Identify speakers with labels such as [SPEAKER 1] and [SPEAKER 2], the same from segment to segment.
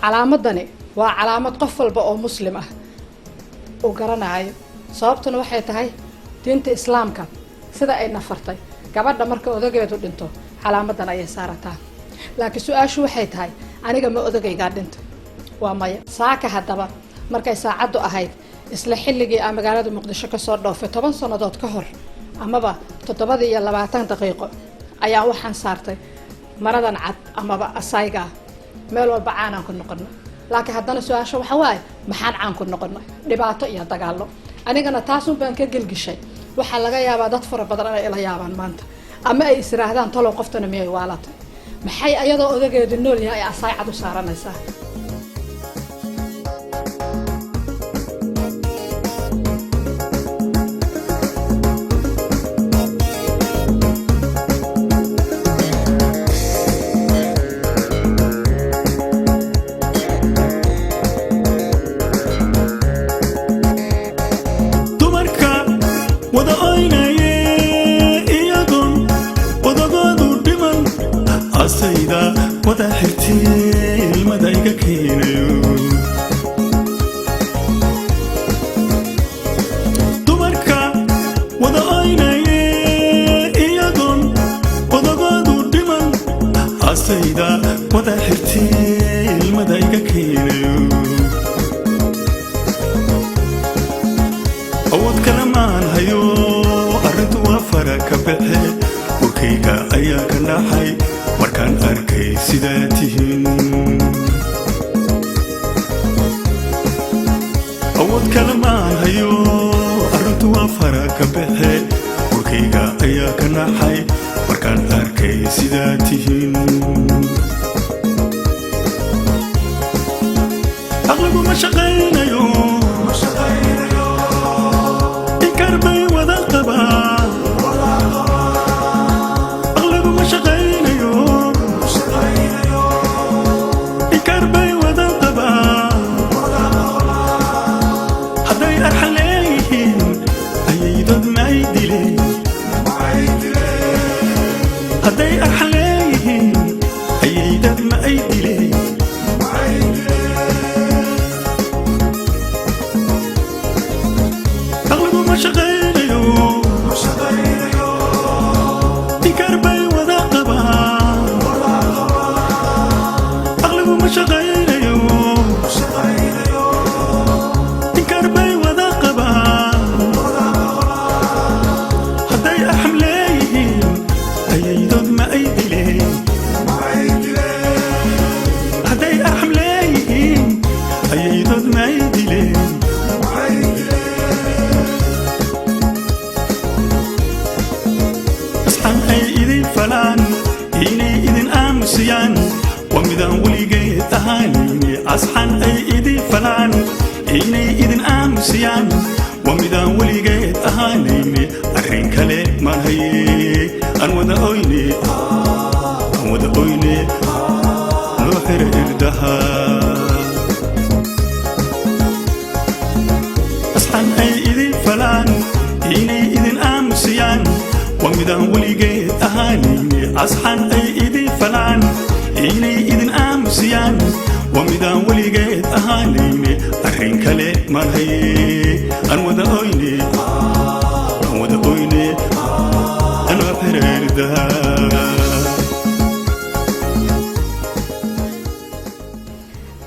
[SPEAKER 1] calaamadani waa calaamad qof walba oo muslim ah oo garanayo sababtuna waxay tahay diinta islaamka sida ay nafartay gabadha marka odageedu dhinto calaamadan ay saarataa laakiin su'aashu waxay tahay aniga ma odagayga dhinto waa maya saaka hadaba markay saacadu ahayd isla xilligii aan magaalada Muqdisho ka soo dhoofay 10 sanadood ka hor amaba 7 daqiiqo ayaa waxaan saartay maradan cad amaba asayga meel walba caan ku noqono laakiin haddana su'aasha waxa waay maxaan caan ku noqono dhibaato iyo dagaalo anigana taas u baan ka gelgishay waxa laga yaabaa dad fara badan ay la yaabaan maanta ama ay israahdaan talo qoftana miyay waalatay maxay ayadoo odageedu nool yahay asay cad u saaranaysaa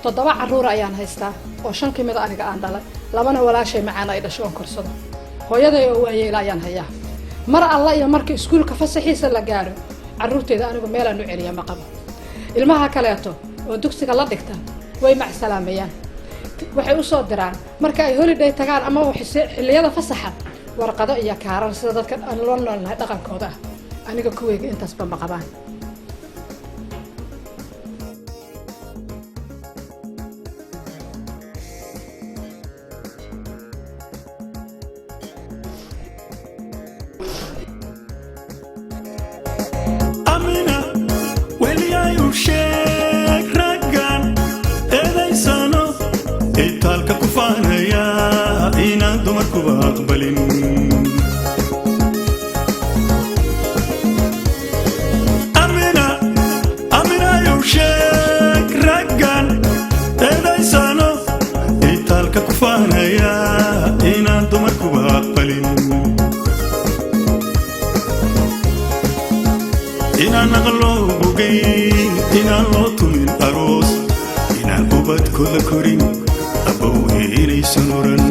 [SPEAKER 1] toddoba caruur ayaan haystaa oo 5 kamid aniga aan dhalay labana walaashay macaan ay dhasho korsado hooyaday oo waayeel ayaan hayaa mar alla iyo markii iskuulka fasaxiisa la gaaro caruurteeda anigu meel aan u celiya ma qabo ilmaha kaleeto oo dugsiga la dhigta way macsalaamayaan waxay u soo diraan marka ay holiday tagaan ama xilliyada fasaxa warqado iyo kaarar sida dadka aan loo noolnahay dhaqankooda aniga kuweyga intaas ba qabaan
[SPEAKER 2] Talka kufanaya ina kufaanaya inaan dumarkuba aqbalin inaan aqloo bogayn inaan loo tumin aroos inaan ubadkooda korin abowey inaysan oran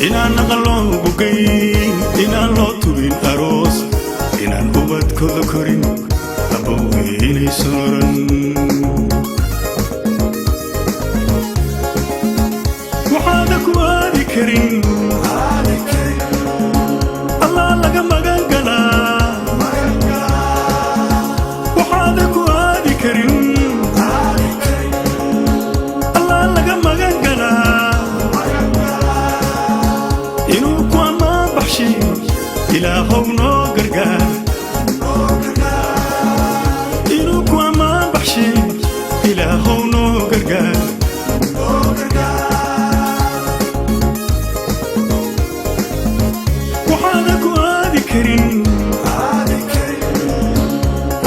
[SPEAKER 2] inaan aqloo bogayn inaan loo tumin aroos inaan ubadkooda korin abowey inaysan oran waxaada ku aadi karin allah laga magan galaa waxaada ku aadi karin allah laga magan galaa inuu ku ammaan baxshi ilaahow noo gargaar inuu ku ammaan baxshi ilaahow noo gargaar waxaada ku aadi karin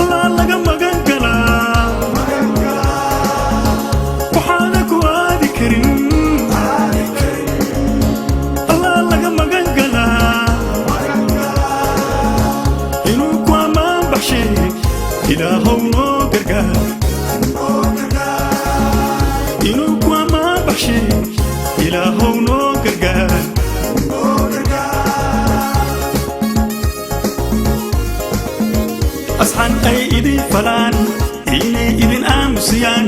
[SPEAKER 2] allah laga magan galaa waxaada ku aadi karin allah laga magan galaa inuu ku ammaan baxshe ilaahow noo gargaar inuu ku ammaan baxshe ilaahow noo gargaar asxan ay idin falaan inay idin aamusiyaan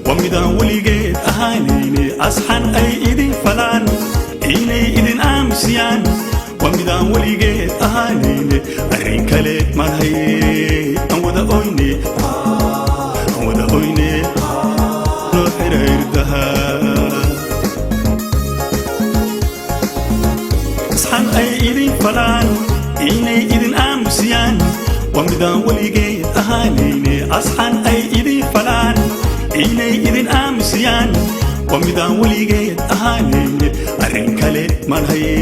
[SPEAKER 2] waa midaan weligeed ahaanayne asxan ay idin falaan inay idin aamusiyaan waa midaan weligeed ahaanayne arrin kale maan haye aan wada oyne noo xirayrdaha asxan ay idin falaan inay idin aamusiyaan waa midaan weligeed ahaanayne asxan ay idin falaan inay idin aamusiyaan waa midaan weligeed ahaanayne arrin kale maan haye